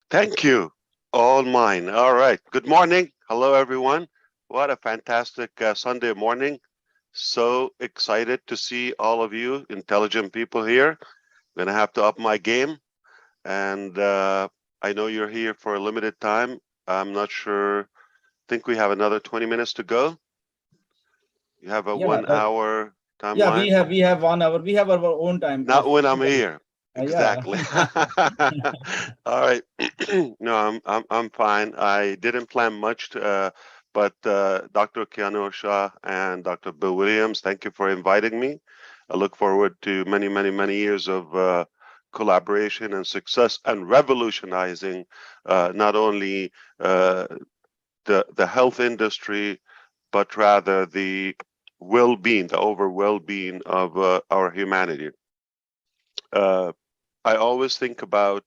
Thank you. All mine. All right. Good morning. Hello, everyone. What a fantastic Sunday morning. So excited to see all of you intelligent people here. Gonna have to up my game. And I know you're here for a limited time. I'm not sure. Think we have another 20 minutes to go. You have a Yeah, 1 hour yeah, timeline. we have 1 hour. We have our own time. Not when I'm here. Yeah. Exactly. All right. No, I'm fine. I didn't plan much, but Dr. Keanu Shah and Dr. Bill Williams, thank you for inviting me. I look forward to many years of collaboration and success and revolutionizing not only uh, the health industry, but rather the well-being, the over well-being of our humanity. Uh, I always think about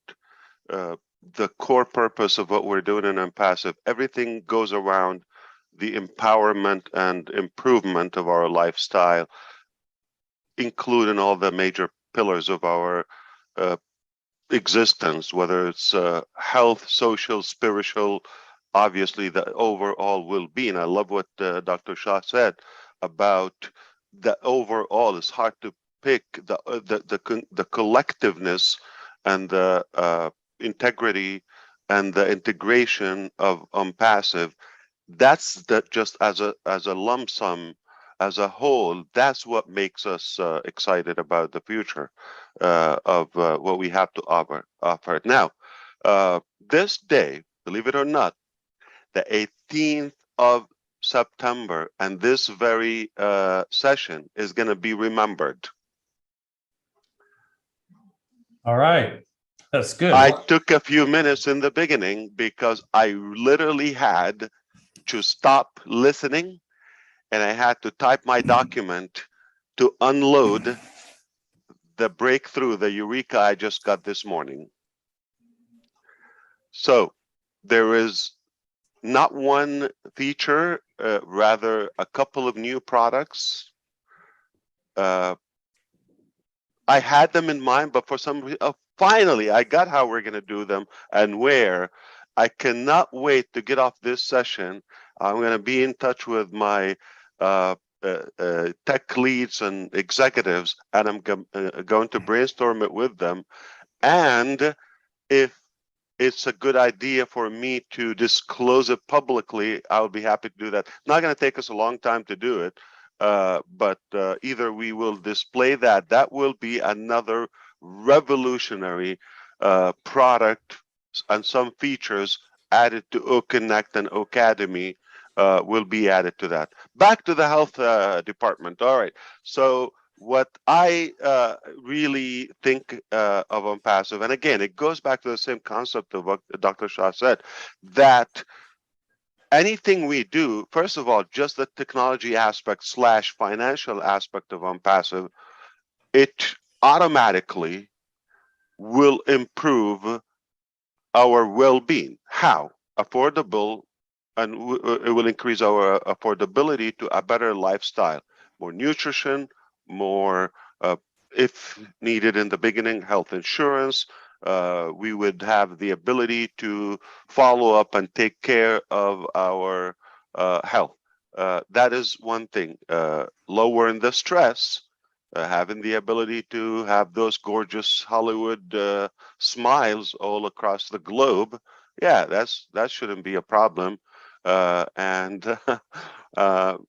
uh, the core purpose of what we're doing in Onpassive. Everything goes around the empowerment and improvement of our lifestyle, including all the major pillars of our uh, existence, whether it's health, social, spiritual, obviously the overall well-being. I love what Dr. Shah said about the overall. It's hard to pick the collectiveness and the integrity and the integration of Passive. That's the just as a lump sum, as a whole. That's what makes us excited about the future of what we have to offer. Now, this day, believe it or not, the 18th of September, and this very session is going to be remembered. All right. That's good. I took a few minutes in the beginning because I literally had to stop listening and I had to type my document to unload the breakthrough, the eureka I just got this morning. So there is not one feature, rather a couple of new products. I had them in mind, but for some reason, finally, I got how we're going to do them and where. I cannot wait to get off this session. I'm going to be in touch with my tech leads and executives, and I'm going to brainstorm it with them. And if it's a good idea for me to disclose it publicly, I'll be happy to do that. Not going to take us a long time to do it, but either we will display that. That will be another revolutionary product and some features added to OConnect and Ocademy will be added to that. Back to the health department. All right. So what I really think of Onpassive, and again, it goes back to the same concept of what Dr. Shah said, that anything we do, first of all, just the technology aspect / financial aspect of Onpassive, it automatically will improve our well-being. How? Affordable, and it will increase our affordability to a better lifestyle, more nutrition, more, if needed in the beginning, health insurance. We would have the ability to follow up and take care of our health. That is one thing. Lowering the stress, having the ability to have those gorgeous Hollywood smiles all across the globe. Yeah, that shouldn't be a problem. And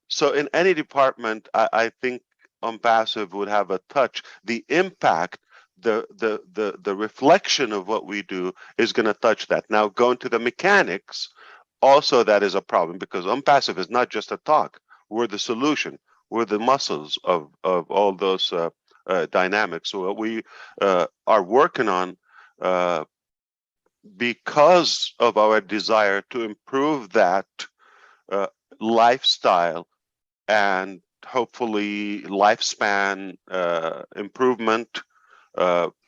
so in any department, I think Onpassive would have a touch. The impact, the reflection of what we do is going to touch that. Now, going to the mechanics, also that is a problem because Onpassive is not just a talk. We're the solution. We're the muscles of all those dynamics. So what we are working on, because of our desire to improve that uh, lifestyle and hopefully lifespan improvement,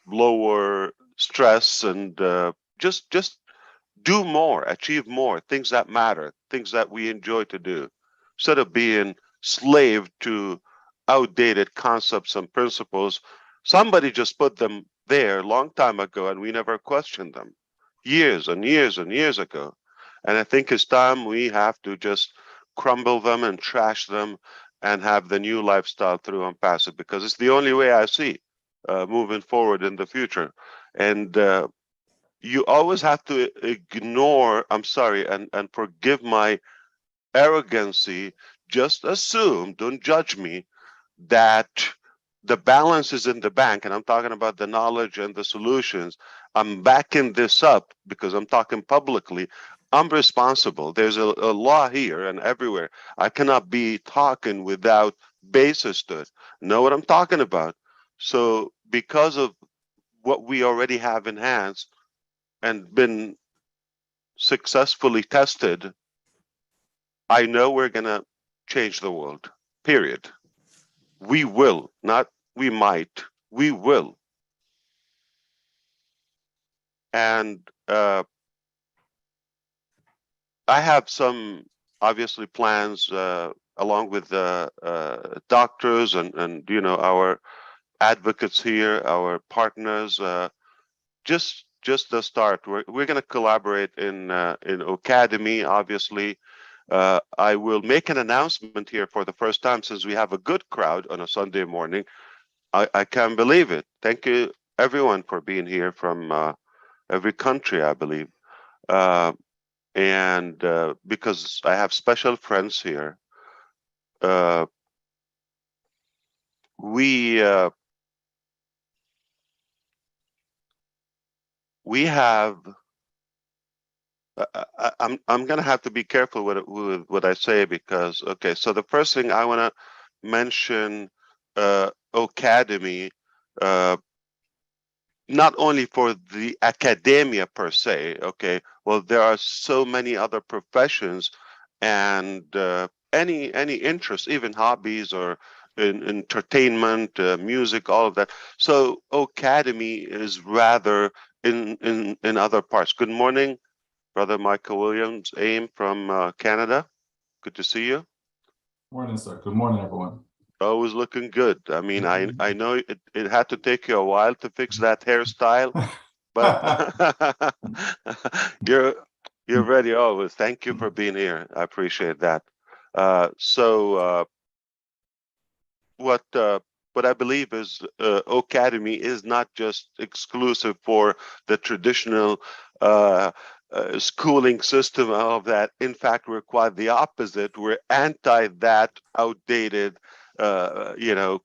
lower stress, and just do more, achieve more, things that matter, things that we enjoy to do, instead of being slave to outdated concepts and principles. Somebody just put them there a long time ago and we never questioned them. years and years and years ago. And I think it's time we have to just crumble them and trash them and have the new lifestyle through Onpassive, because it's the only way I see moving forward in the future. And you always have to ignore, I'm sorry, and forgive my arrogancy, just assume, don't judge me, that the balance is in the bank. And I'm talking about the knowledge and the solutions. I'm backing this up because I'm talking publicly. I'm responsible. There's a law here and everywhere. I cannot be talking without basis to it. Know what I'm talking about? So because of what we already have in hands and been successfully tested, I know we're going to change the world, period. We will, not we might, we will. And I have some obviously plans along with the doctors and you know our advocates here, our partners. Just the start. We're going to collaborate in Academy, obviously. I will make an announcement here for the first time since we have a good crowd on a Sunday morning. I can't believe it. Thank you, everyone, for being here from every country, I believe. And because I have special friends here, we have. I'm gonna have to be careful with what I say because okay. So the first thing I want to mention, Academy. Not only for the academia per se, okay, well, there are so many other professions and any interest, even hobbies or in entertainment, music, all of that. So Academy is rather in other parts. Good morning, Brother Michael Williams, AIM from Canada. Good to see you. Morning, sir. Good morning, everyone. Always looking good. I mean, I know it had to take you a while to fix that hairstyle, but you're ready always. Thank you for being here. I appreciate that. So what I believe is Academy is not just exclusive for the traditional schooling system of that. In fact, we're quite the opposite. We're anti that outdated, you know,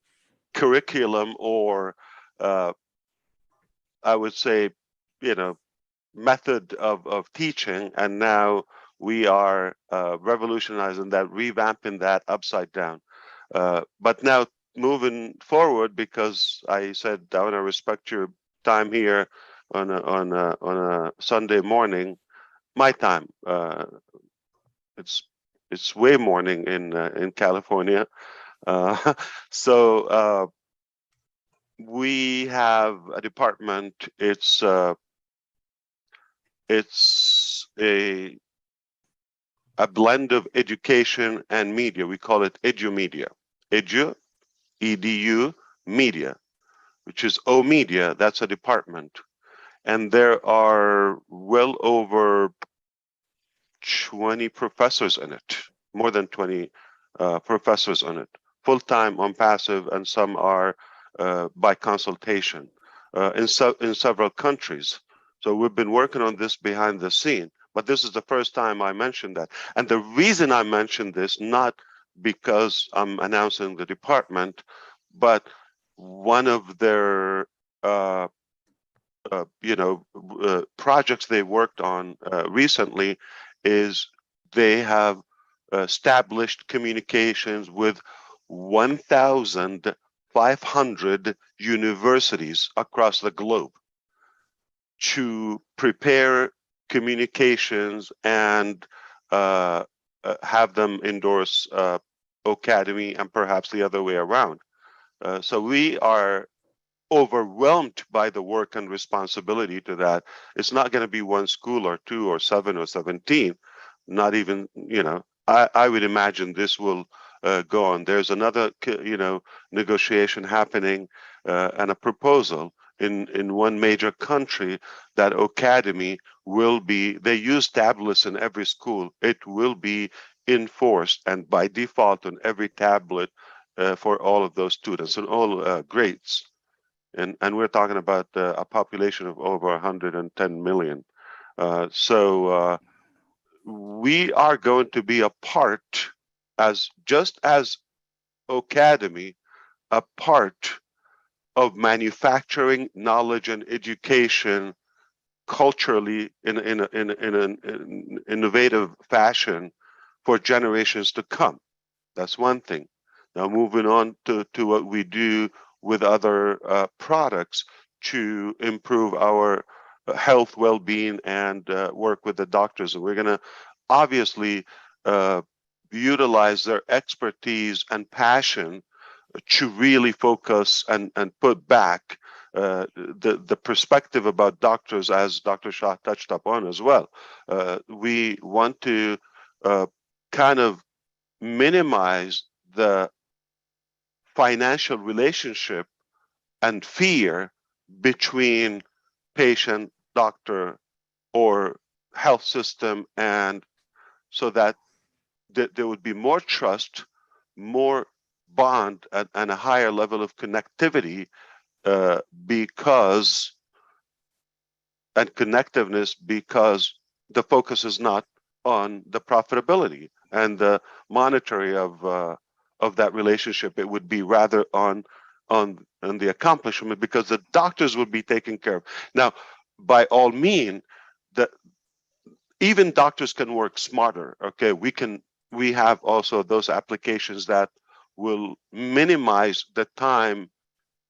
curriculum or I would say, you know, method of teaching, and now we are revolutionizing that, revamping that upside down. But now moving forward, because I said I want to respect your time here on a Sunday morning, my time. It's way morning in California. So we have a department. It's a blend of education and media. We call it EduMedia. Edu, EDU, media, which is O Media. That's a department. And there are well over 20 professors in it, more than 20 professors on it, full-time Onpassive, and some are by consultation in several countries. So we've been working on this behind the scene, but this is the first time I mentioned that. And the reason I mentioned this, not because I'm announcing the department, but one of their projects they worked on recently is they have established communications with 1,500 universities across the globe to prepare communications and have them endorse Academy and perhaps the other way around. So we are overwhelmed by the work and responsibility to that. It's not going to be one school or two or 7 or 17, not even, you know, I would imagine this will go on. There's another, you know, negotiation happening and a proposal in one major country that academy will be, they use tablets in every school. It will be enforced and by default on every tablet for all of those students and all grades. And we're talking about a population of over 110 million. So we are going to be a part, as just as Academy, a part of manufacturing knowledge and education culturally in an innovative fashion for generations to come. That's one thing. Now moving on to what we do with other products to improve our health, well-being, and work with the doctors. And we're going to obviously utilize their expertise and passion to really focus and put back the perspective about doctors, as Dr. Shah touched upon as well. We want to kind of minimize the financial relationship and fear between patient, doctor, or health system, and so that there would be more trust, more bond, and a higher level of connectivity because the focus is not on the profitability and the monetary of that relationship. It would be rather on the accomplishment, because the doctors would be taken care of. Now, by all means, even doctors can work smarter. Okay, we have also those applications that will minimize the time,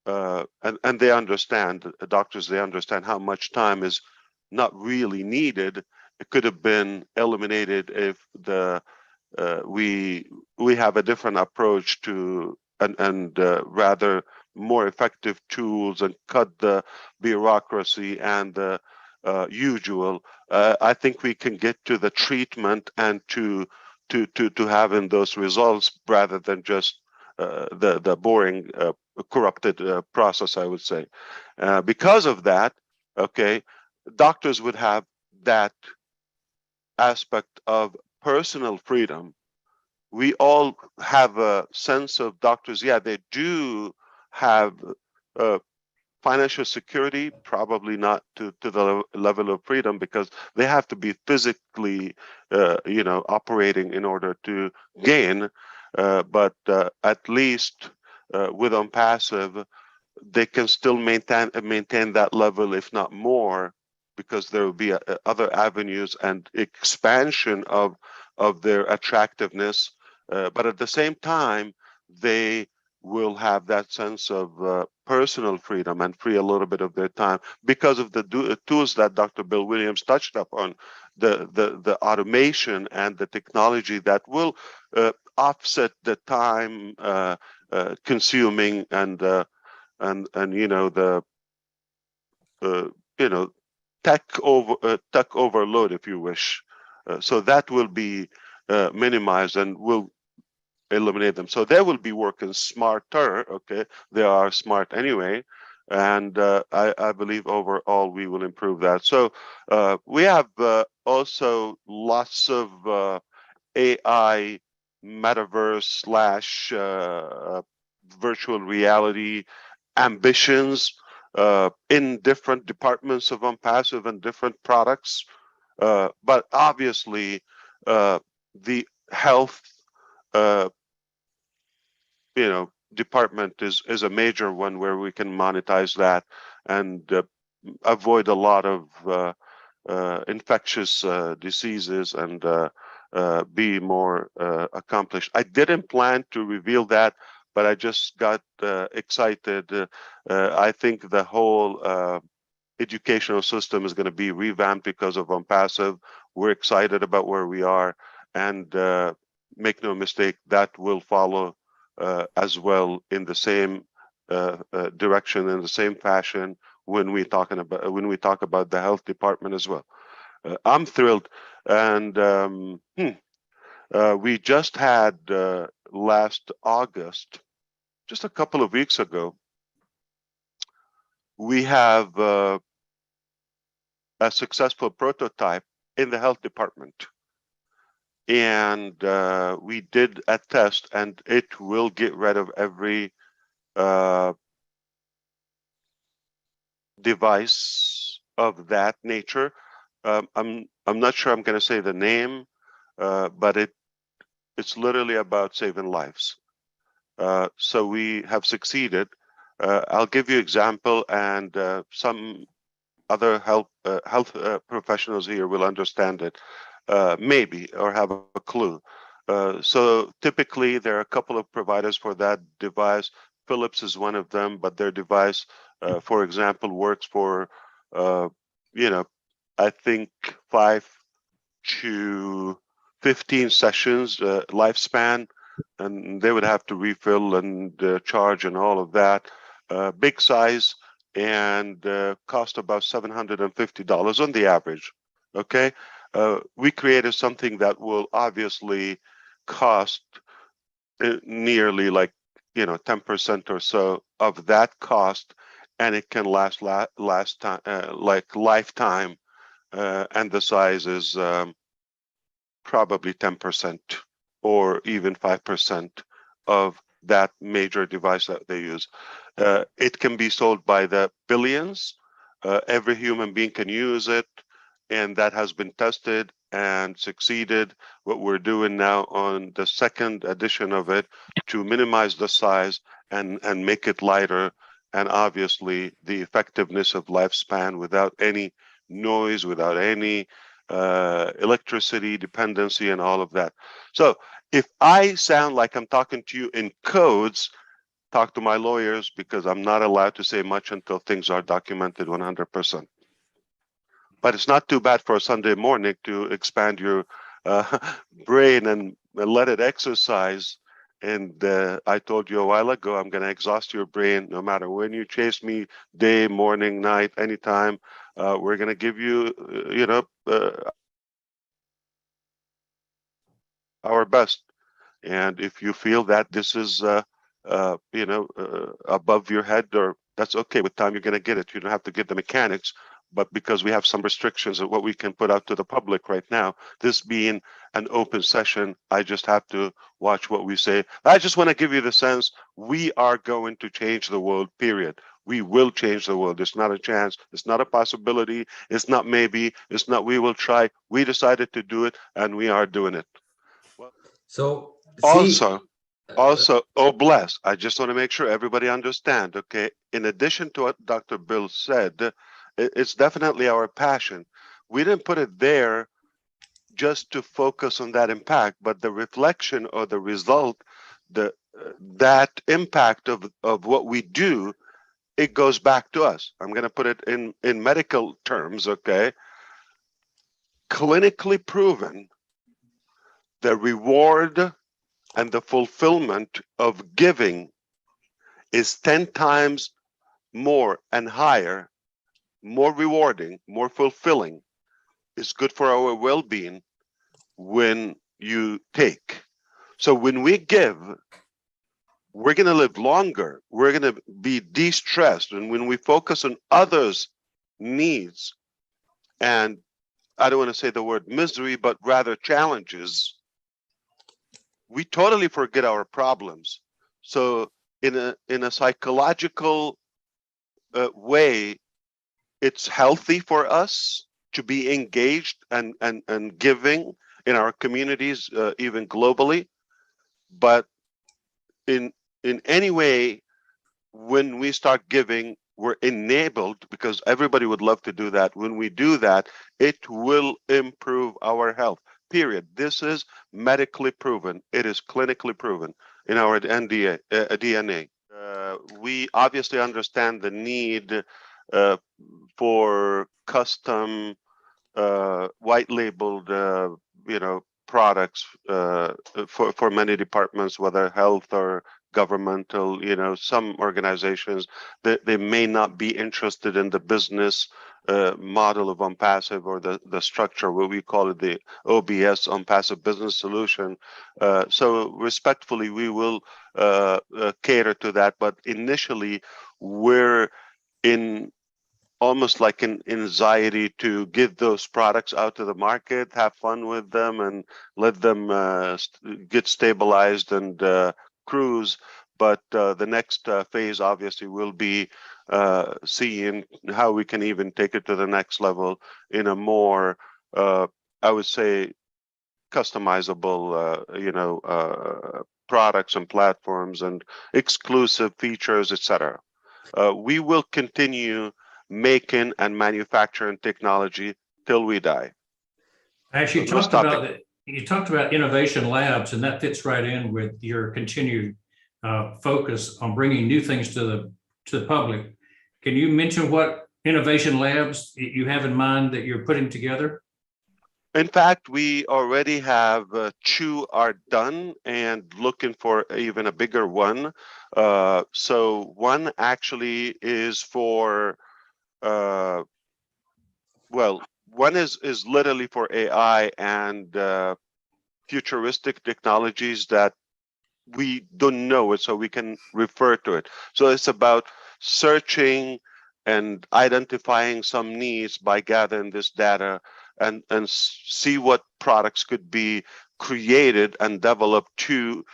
and they understand, the doctors, they understand how much time is not really needed. It could have been eliminated if we have a different approach to and rather more effective tools and cut the bureaucracy and the usual. I think we can get to the treatment and to having those results rather than just the boring corrupted process, I would say. Because of that, okay, doctors would have that aspect of personal freedom. We all have a sense of doctors. Yeah, they do have financial security, probably not to the level of freedom, because they have to be physically, operating in order to gain. But at least with Onpassive, they can still maintain that level, if not more, because there will be other avenues and expansion of their attractiveness. But at the same time, they will have that sense of personal freedom and free a little bit of their time because of the tools that Dr. Bill Williams touched upon, the automation and the technology that will offset the time consuming and the tech overload, if you wish. So that will be minimized and will eliminate them. So they will be working smarter. Okay, they are smart anyway, and I believe overall we will improve that. So we have also lots of AI, metaverse / virtual reality ambitions in different departments of Onpassive and different products. But obviously, the health department is a major one where we can monetize that and avoid a lot of infectious diseases and be more accomplished. I didn't plan to reveal that, but I just got excited. I think the whole educational system is going to be revamped because of Onpassive. We're excited about where we are, and make no mistake, that will follow as well in the same direction, in the same fashion when we talk about the health department as well. I'm thrilled, and we just had last August, just a couple of weeks ago, we have a successful prototype in the health department. And we did a test, and it will get rid of every device of that nature. I'm not sure I'm going to say the name, but it's literally about saving lives. So we have succeeded. I'll give you example, and some other health professionals here will understand it, maybe, or have a clue. So typically, there are a couple of providers for that device. Philips is one of them, but their device, for example, works for, I think 5 to 15 sessions lifespan, and they would have to refill and charge and all of that. Big size, and cost about $750 on the average. Okay, we created something that will obviously cost nearly like 10% or so of that cost, and it can last time like lifetime, and the size is probably 10% or even 5% of that major device that they use. It can be sold by the billions. Every human being can use it, and that has been tested and succeeded. What we're doing now on the second edition of it to minimize the size and make it lighter, and obviously the effectiveness of lifespan without any noise, without any electricity dependency and all of that. So if I sound like I'm talking to you in codes, talk to my lawyers, because I'm not allowed to say much until things are documented 100%. But it's not too bad for a Sunday morning to expand your brain and let it exercise. And I told you a while ago, I'm going to exhaust your brain no matter when you chase me, day, morning, night, anytime. We're going to give you, our best. And if you feel that this is, above your head, or that's okay, with time you're going to get it. You don't have to get the mechanics, but because we have some restrictions of what we can put out to the public right now, this being an open session, I just have to watch what we say. I just want to give you the sense we are going to change the world, period. We will change the world. It's not a chance. It's not a possibility. It's not maybe. It's not we will try. We decided to do it, and we are doing it. So Also, oh bless, I just want to make sure everybody understand, okay? In addition to what Dr. Bill said, it's definitely our passion. We didn't put it there just to focus on that impact, but the reflection or the result, that impact of what we do, it goes back to us. I'm going to put it in medical terms, okay? Clinically proven, the reward and the fulfillment of giving is 10 times more and higher, more rewarding, more fulfilling. It's good for our well-being when you take. So when we give, we're going to live longer. We're going to be de-stressed. And when we focus on others' needs, and I don't want to say the word misery, but rather challenges, we totally forget our problems. So in a psychological way, it's healthy for us to be engaged and giving in our communities, even globally. But in any way, when we start giving, we're enabled, because everybody would love to do that. When we do that, it will improve our health, period. This is medically proven. It is clinically proven in our DNA. We obviously understand the need for custom white labeled products for many departments, whether health or governmental. Some organizations that they may not be interested in the business model of Onpassive, or the structure, what we call it, the OBS, Onpassive Business Solution. So respectfully, we will cater to that, but initially we're in almost like an anxiety to get those products out to the market, have fun with them, and let them get stabilized and cruise. But the next phase obviously will be seeing how we can even take it to the next level in a more, I would say, customizable, products and platforms and exclusive features, etc. We will continue making and manufacturing technology till we die. Actually, No stopping. you talked about innovation labs, and that fits right in with your continued focus on bringing new things to the public. Can you mention what innovation labs you have in mind that you're putting together? In fact, we already have two are done and looking for even a bigger one. So one actually is for, well, one is literally for AI and futuristic technologies that we don't know it, so we can refer to it. So it's about searching and identifying some needs by gathering this data and see what products could be created and developed to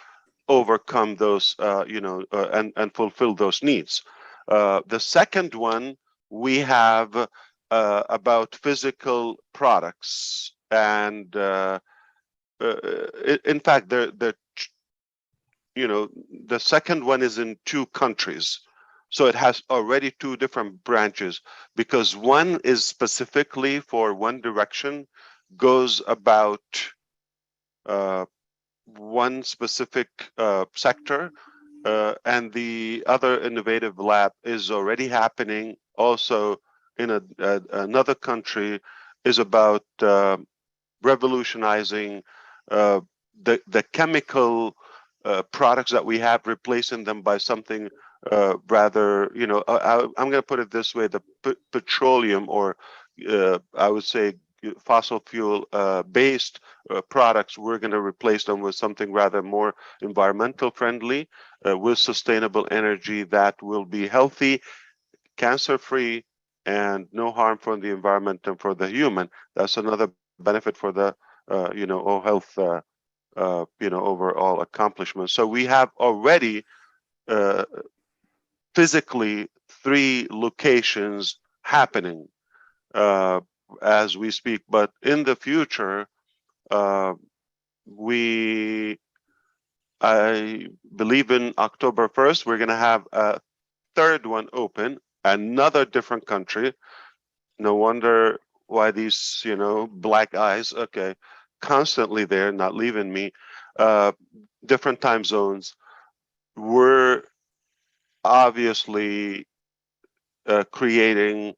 overcome those, and fulfill those needs. The second one we have about physical products, and in fact, the second one is in two countries. So it has already two different branches, because one is specifically for one direction, goes about one specific sector, and the other innovative lab is already happening also in another country, is about revolutionizing the chemical products that we have, replacing them by something rather, I'm going to put it this way: the petroleum, or I would say fossil fuel based products, we're going to replace them with something rather more environmental friendly, with sustainable energy that will be healthy, cancer free, and no harm for the environment and for the human. That's another benefit for the all health overall accomplishments. So we have already physically 3 locations happening as we speak, but in the future, I believe in October 1st, we're going to have a third one open, another different country. No wonder why these, black eyes, okay, constantly there, not leaving me. Different time zones. We're obviously creating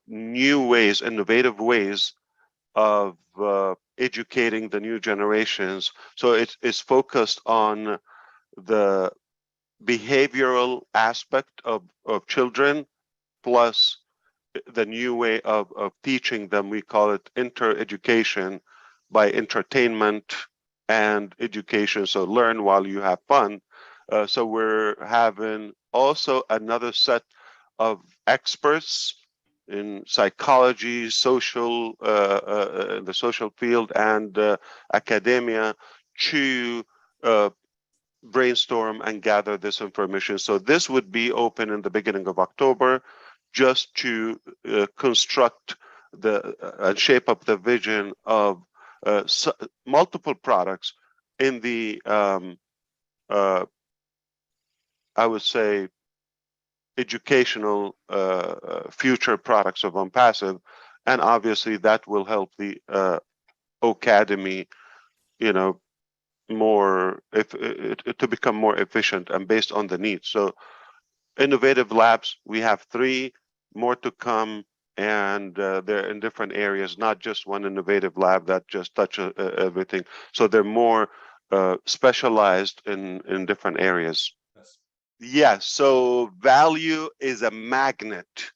new ways, innovative ways of educating the new generations. So it's focused on the behavioral aspect of children, plus the new way of teaching them. We call it inter-education, by entertainment and education. So learn while you have fun. So we're having also another set of experts in psychology, social, the social field, and academia to brainstorm and gather this information. So this would be open in the beginning of October, just to construct and shape up the vision of multiple products in the, I would say, educational future products of Onpassive, and obviously that will help the Academy, more to become more efficient and based on the needs. So innovative labs, we have 3 more to come, and they're in different areas, not just one innovative lab that just touches everything. So they're more specialized in different areas. Yes, so value is a magnet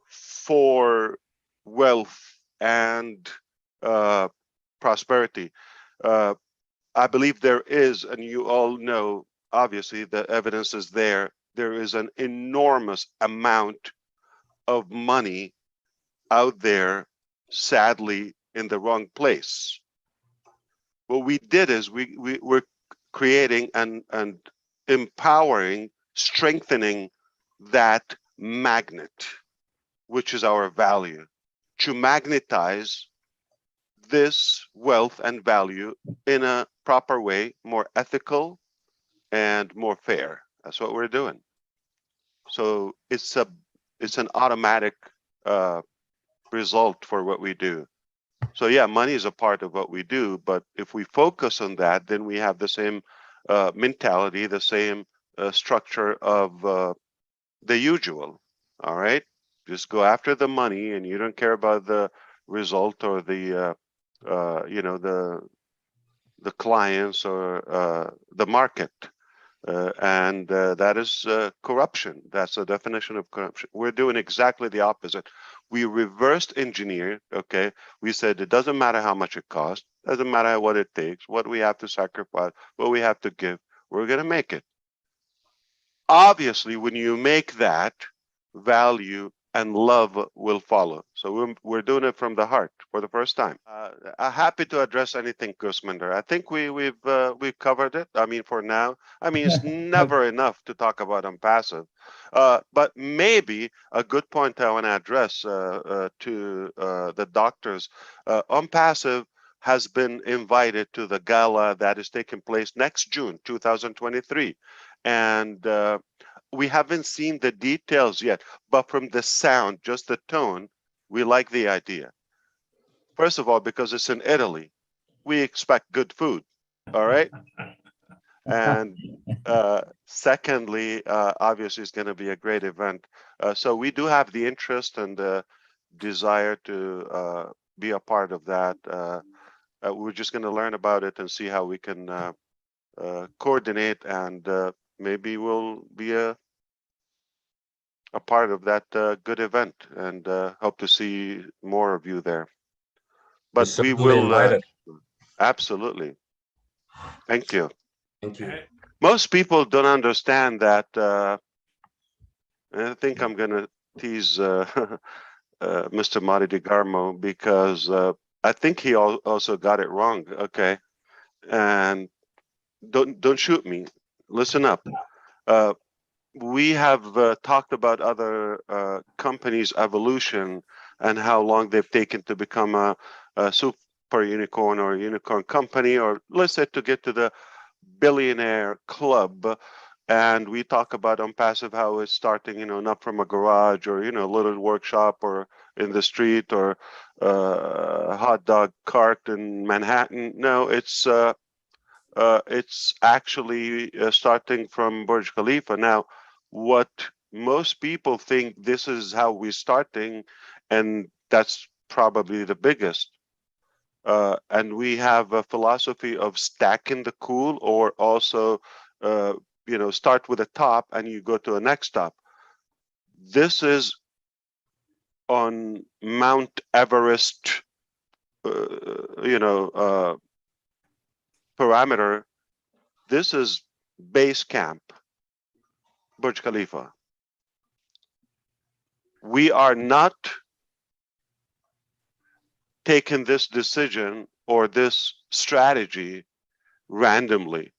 for wealth and prosperity. I believe there is, and you all know, obviously, the evidence is there, there is an enormous amount of money out there, sadly, in the wrong place. What we did is we're creating and empowering, strengthening that magnet, which is our value, to magnetize this wealth and value in a proper way, more ethical and more fair. That's what we're doing. So it's an automatic result for what we do. So yeah, money is a part of what we do, but if we focus on that, then we have the same mentality, the same structure of the usual. All right, just go after the money, and you don't care about the result or the you know, the clients or the market. And that is corruption. That's the definition of corruption. We're doing exactly the opposite. We reversed engineer, okay? We said it doesn't matter how much it costs, doesn't matter what it takes, what we have to sacrifice, what we have to give, we're gonna make it. Obviously, when you make that, value and love will follow. So we're doing it from the heart for the first time. I'm happy to address anything, Gusminder. I think we've covered it. I mean, for now. I mean, it's never enough to talk about Onpassive. But maybe a good point I want to address to the doctors. Onpassive has been invited to the gala that is taking place next June 2023. And we haven't seen the details yet, but from the sound, just the tone, we like the idea. First of all, because it's in Italy, we expect good food, all right? And secondly, obviously, it's going to be a great event. So we do have the interest and the desire to be a part of that. We're just going to learn about it and see how we can coordinate, and maybe we'll be a part of that good event, and hope to see more of you there. But we certainly will invited. absolutely. Thank you. Thank you. Most people don't understand that. I think I'm gonna tease Mr. Marty DeGarmo, because I think he also got it wrong. Okay, and don't shoot me. Listen up. We have talked about other companies' evolution and how long they've taken to become a super unicorn or a unicorn company, or let's say to get to the billionaire club. And we talk about Onpassive, how it's starting, you know, not from a garage or, you know, a little workshop or in the street or a hot dog cart in Manhattan. No, it's actually starting from Burj Khalifa. Now, what most people think, this is how we're starting, and that's probably the biggest. And we have a philosophy of stacking the cool, or also, you know, start with the top and you go to the next stop. This is on Mount Everest, you know, parameter. This is base camp, Burj Khalifa. We are not taking this decision or this strategy randomly.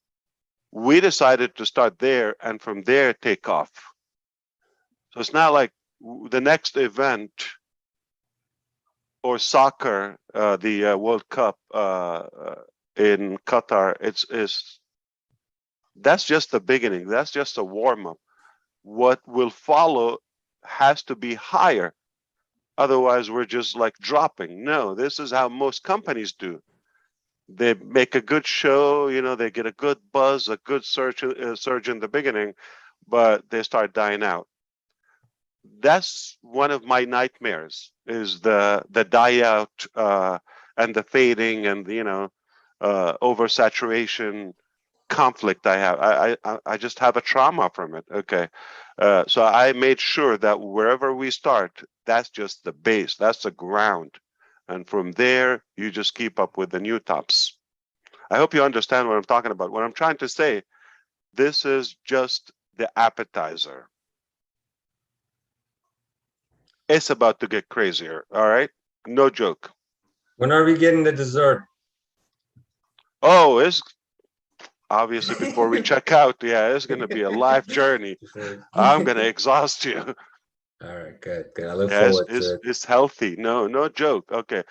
We decided to start there and from there take off. So it's not like the next event or soccer, the World Cup in Qatar. That's just the beginning. That's just a warm up. What will follow has to be higher. Otherwise, we're just like dropping. No, this is how most companies do. They make a good show, you know, they get a good buzz, a good surge in the beginning, but they start dying out. That's one of my nightmares, is the die out and the fading and the, you know, oversaturation conflict I have. I just have a trauma from it. Okay. So I made sure that wherever we start, that's just the base, that's the ground. And from there, you just keep up with the new tops. I hope you understand what I'm talking about. What I'm trying to say, this is just the appetizer. It's about to get crazier. All right, no joke. when are we getting the dessert? Oh, it's obviously before we check out. Yeah, it's going to be a life journey. I'm going to exhaust you. All right, good, good. I look Yeah, forward to it. it's healthy. No joke. Okay.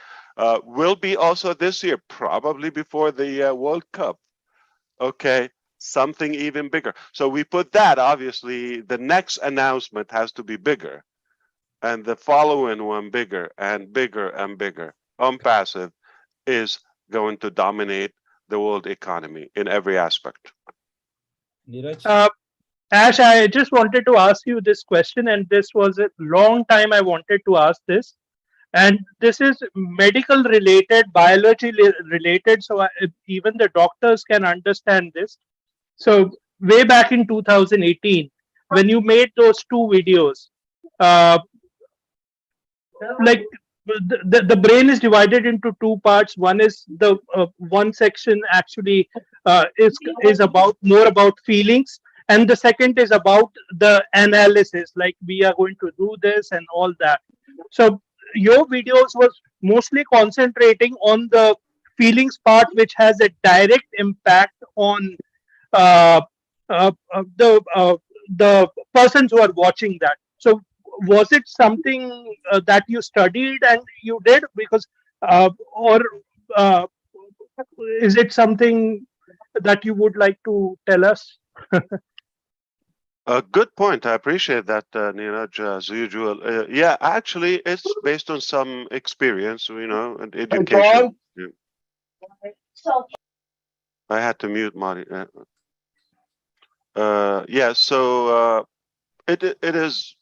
Will be also this year, probably before the World Cup. Okay. Something even bigger. So we put that, obviously, the next announcement has to be bigger. And the following one bigger and bigger and bigger. Onpassive is going to dominate the world economy in every aspect. Neeraj? Ash, I just wanted to ask you this question, and this was a long time I wanted to ask this. And this is medical related, biology related, so even the doctors can understand this. So, way back in 2018, when you made those two videos, uh, like the brain is divided into two parts. One is the one section actually is about more about feelings, and the second is about the analysis, like we are going to do this and all that. So your videos was mostly concentrating on the feelings part, which has a direct impact on uh, uh, uh, the uh, the persons who are watching that. So was it something that you studied and you did because or uh, is it something that you would like to tell us? A good point. I appreciate that, Neeraj, as usual. Yeah, actually, it's based on some experience, and education. Yeah. I had to mute Mari. Yeah, so it is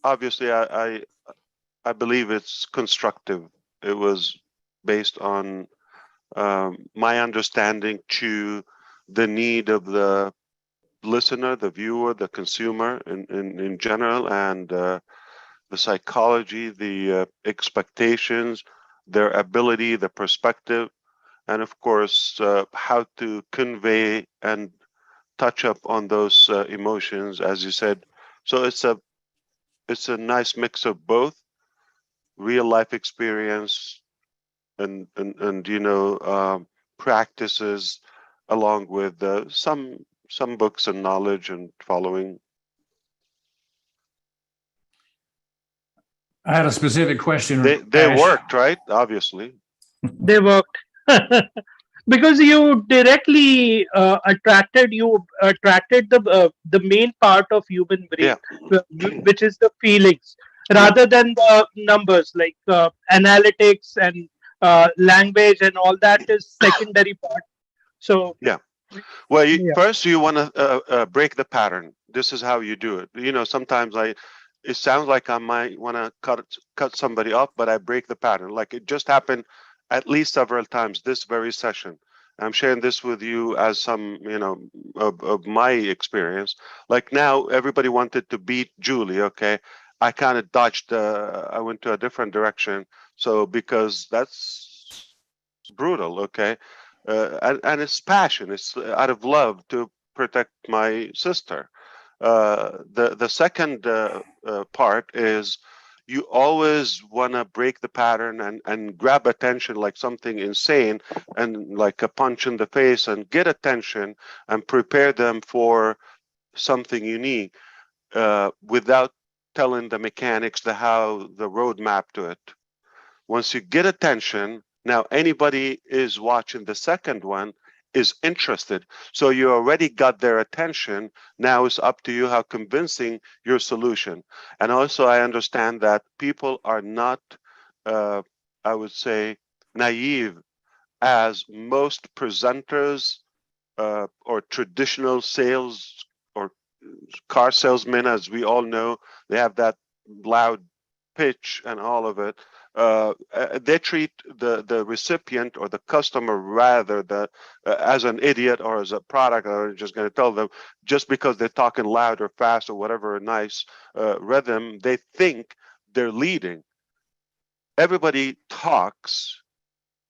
obviously I believe it's constructive. It was based on my understanding to the need of the listener, the viewer, the consumer in general, and the psychology, the expectations, their ability, the perspective, and of course, how to convey and touch up on those emotions, as you said. So it's a nice mix of both real life experience and practices along with some books and knowledge and following. I had a specific question. They Ash. worked, right? Obviously. They worked. Because you directly attracted the main part of human brain, which is the feelings, rather than the numbers, like analytics and language and all that is secondary part. So Yeah. Well, yeah. first you want to break the pattern. This is how you do it. Sometimes it sounds like I might want to cut somebody off, but I break the pattern. Like it just happened at least several times this very session. I'm sharing this with you as some, of my experience. Like now, everybody wanted to beat Julie. Okay, I kind of dodged. I went to a different direction. So because that's brutal. Okay, and it's passion. It's out of love to protect my sister. The second part is you always want to break the pattern and grab attention like something insane and like a punch in the face and get attention and prepare them for something unique without telling the mechanics, the roadmap to it. Once you get attention, now anybody is watching the second one is interested. So you already got their attention. Now it's up to you how convincing your solution. And also I understand that people are not, I would say, naive as most presenters or traditional sales or car salesmen, as we all know, they have that loud pitch and all of it. They treat the recipient or the customer rather as an idiot or as a product, or just going to tell them just because they're talking loud or fast or whatever nice rhythm, they think they're leading. Everybody talks,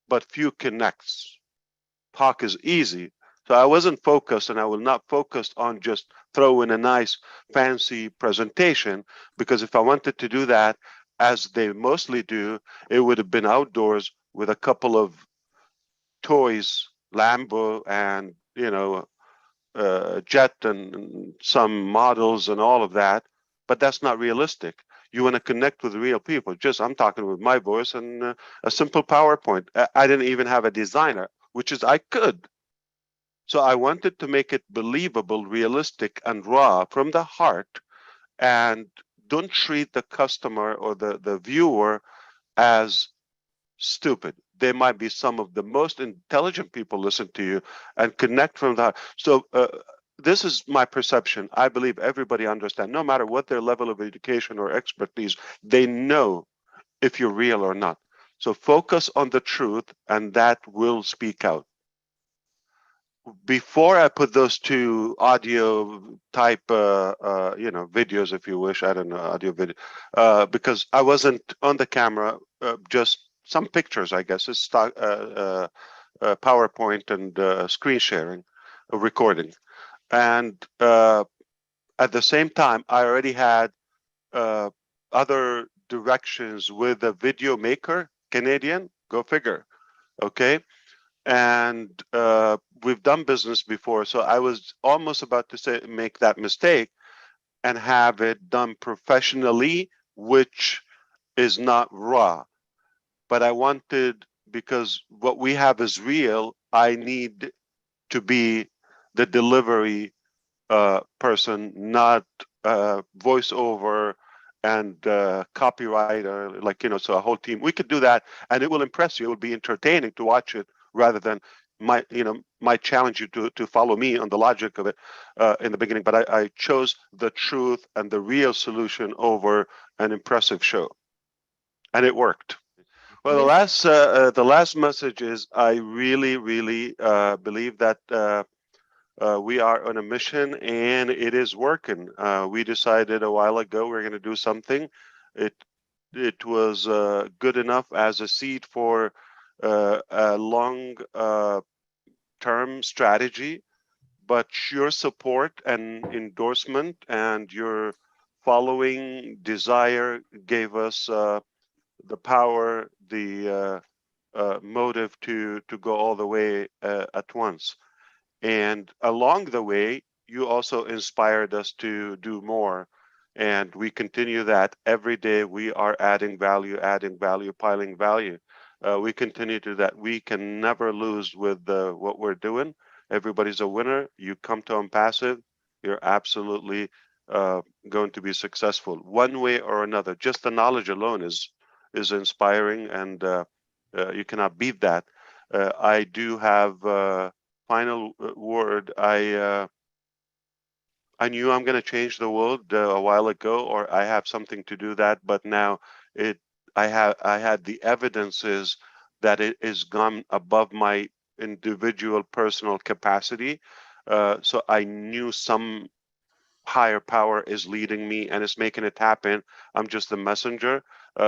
but few connects. Talk is easy. So I wasn't focused, and I will not focus on just throwing a nice fancy presentation, because if I wanted to do that, as they mostly do, it would have been outdoors with a couple of toys, Lambo and, jet and some models and all of that, but that's not realistic. You want to connect with real people. I'm talking with my voice and a simple PowerPoint. I didn't even have a designer, which is I could. So I wanted to make it believable, realistic, and raw from the heart, and don't treat the customer or the viewer as stupid. They might be some of the most intelligent people listen to you and connect from that. So this is my perception. I believe everybody understands, no matter what their level of education or expertise, they know if you're real or not. So focus on the truth, and that will speak out. Before I put those two audio type, videos, if you wish, I don't know, audio video, because I wasn't on the camera, just some pictures, I guess, it's stock, PowerPoint and screen sharing, recording. And at the same time, I already had other directions with a video maker, Canadian, go figure, okay? And we've done business before, so I was almost about to make that mistake and have it done professionally, which is not raw. But I wanted, because what we have is real, I need to be the delivery person, not voiceover and copywriter, so a whole team. We could do that, and it will impress you. It will be entertaining to watch it, rather than might challenge you to follow me on the logic of it in the beginning. But I chose the truth and the real solution over an impressive show, and it worked. Well, the last message is, I really, really believe that we are on a mission, and it is working. We decided a while ago we're going to do something. It was good enough as a seed for a long term strategy, but your support and endorsement and your following desire gave us the power, the motive to go all the way at once. And along the way, you also inspired us to do more. And we continue that every day. We are adding value, piling value. We continue to do that. We can never lose with what we're doing. Everybody's a winner. You come to Onpassive, you're absolutely going to be successful one way or another. Just the knowledge alone is inspiring, and you cannot beat that. I do have final word. I knew I'm going to change the world a while ago, or I have something to do that, but now I had the evidences that it is gone above my individual personal capacity. So I knew some higher power is leading me and is making it happen. I'm just the messenger.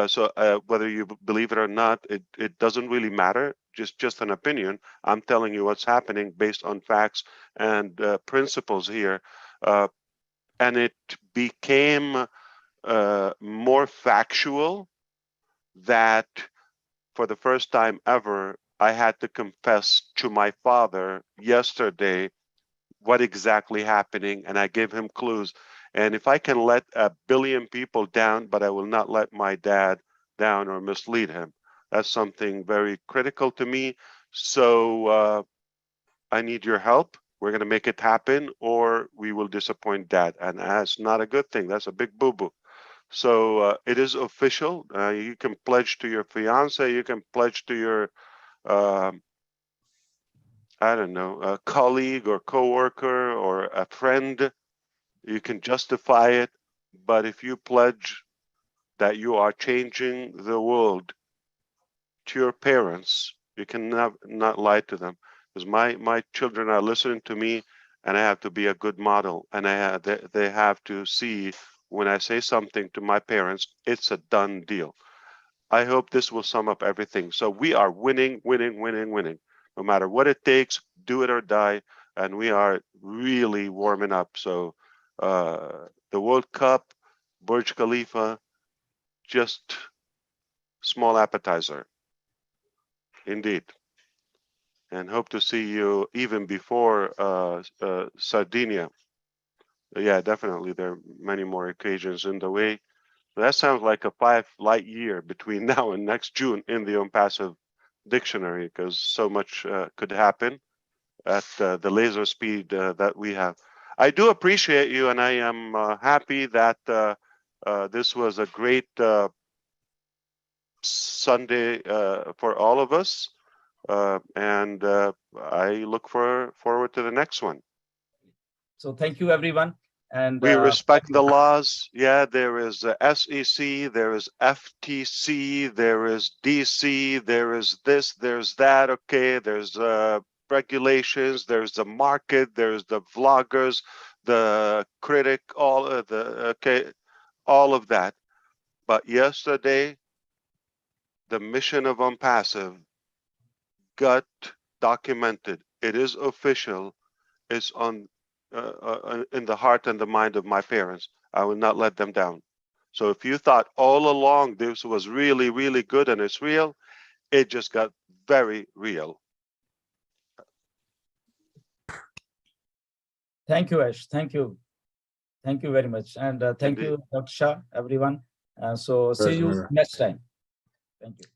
So whether you believe it or not, it doesn't really matter. Just an opinion. I'm telling you what's happening based on facts and principles here. And it became more factual that for the first time ever, I had to confess to my father yesterday what exactly happening, and I gave him clues. And if I can let 1 billion people down, but I will not let my dad down or mislead him, that's something very critical to me. So I need your help. We're going to make it happen, or we will disappoint dad, and that's not a good thing. That's a big boo-boo. So it is official. You can pledge to your fiance, you can pledge to your I don't know, a colleague or coworker or a friend. You can justify it, but if you pledge that you are changing the world to your parents, you can not lie to them, because my children are listening to me, and I have to be a good model, and they have to see when I say something to my parents, it's a done deal. I hope this will sum up everything. So we are winning, winning, winning, winning. No matter what it takes, do it or die. and we are really warming up. So the World Cup, Burj Khalifa, just small appetizer, indeed. And hope to see you even before Sardinia. Yeah, definitely. There are many more occasions in the way. That sounds like a 5 light year between now and next June in the Onpassive dictionary, because so much could happen at the laser speed that we have. I do appreciate you, and I am happy that this was a great Sunday for all of us. And I look forward to the next one. So thank you, everyone. And We respect the laws. Yeah, there is SEC, there is FTC, there is DC, there is this, there's that. Okay, there's regulations, there's the market, there's the vloggers, the critic, all of all of that. But yesterday, the mission of Onpassive got documented. It is official. It's on in the heart and the mind of my parents. I will not let them down. So if you thought all along this was really, really good and it's real, it just got very real. thank you, Ash. Thank you. Thank you very much. And thank Indeed. you, Dr. Shah, everyone. So see you Pleasure. next time. Thank you.